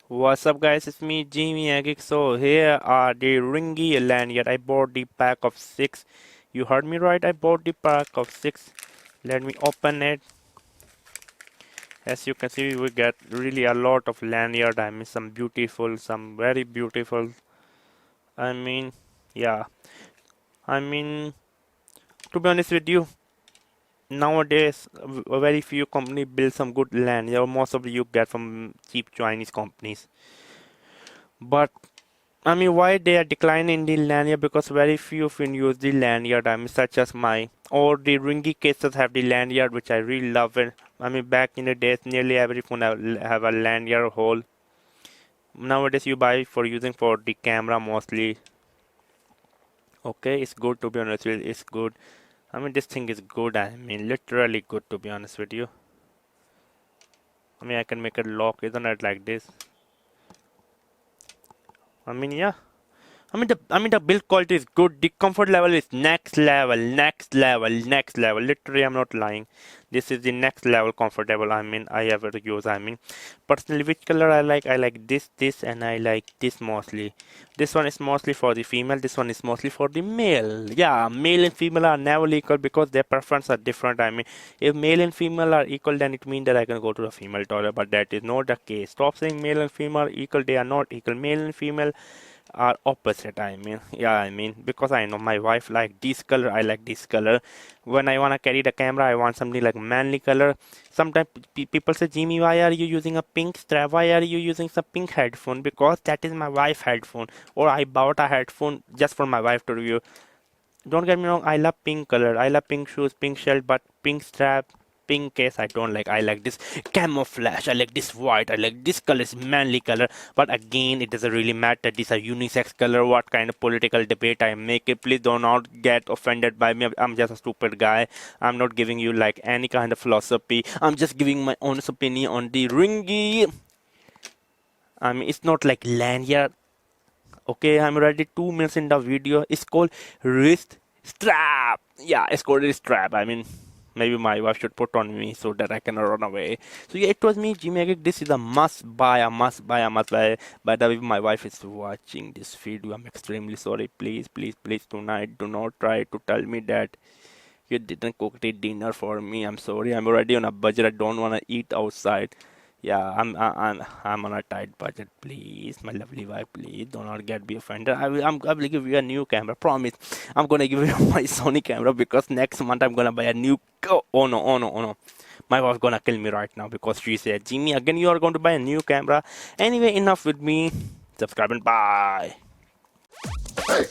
What's up guys, it's me Jimmy Geek. So here are the Ringke Lanyard. I bought the pack of 6. You heard me right, I bought the pack of 6. Let me open it. As you can see, we get really a lot of lanyard. I mean some beautiful, some very beautiful. I mean, yeah. I mean, to be honest with you, nowadays very few companies build some good lanyard. Most of you get from cheap Chinese companies. But I mean, why they are declining the lanyard? Because very few of you use the lanyard. I mean, such as my or the Ringke cases have the lanyard, which I really love it. I mean, back in the days, nearly every phone have a lanyard hole. Nowadays, you buy for using for the camera mostly. Okay, it's good to be honest with you. It's good. I mean, this thing is good. I mean, literally good to be honest with you. I mean, I can make it lock, isn't it like this? I mean, yeah. I mean the build quality is good. The comfort level is next level, next level, next level. Literally, I'm not lying. This is the next level comfortable. I mean, I ever use. I mean, personally, which color I like this, and I like this mostly. This one is mostly for the female. This one is mostly for the male. Yeah, male and female are never equal because their preferences are different. I mean, if male and female are equal, then it means that I can go to the female toilet. But that is not the case. Stop saying male and female are equal. They are not equal. Male and female are opposite. I mean, yeah, I mean, because I know my wife like this color, I like this color. When I want to carry the camera, I want something like manly color. Sometimes people say, Jimmy, why are you using a pink strap? Why are you using some pink headphone? Because that is my wife headphone, or I bought a headphone just for my wife to review. Don't get me wrong, I love pink color, I love pink shoes, pink shirt, but pink strap, pink case I don't like. I like this camouflage, I like this white, I like this color is manly color. But again, it doesn't really matter. These are unisex color. What kind of political debate I make it? Please do not get offended by me. I'm just a stupid guy. I'm not giving you like any kind of philosophy. I'm just giving my honest opinion on the Ringke. I mean, it's not like lanyard. Okay, I'm already 2 minutes in the video. It's called wrist strap. Yeah, it's called wrist strap. I mean, maybe my wife should put on me so that I can run away. So yeah, it was me, Jimmy. This is a must buy, a must buy, a must buy. By the way, my wife is watching this video. I'm extremely sorry. Please, please, please, tonight, do not try to tell me that you didn't cook the dinner for me. I'm sorry. I'm already on a budget. I don't want to eat outside. Yeah, I'm on a tight budget. Please, my lovely wife, please do not get me offended. I will give you a new camera. Promise. I'm gonna give you my Sony camera because next month I'm gonna buy a new. Oh no, oh no, oh no. My wife's gonna kill me right now because she said, Jimmy, again you are going to buy a new camera. Anyway, enough with me. Subscribe and bye. Hey.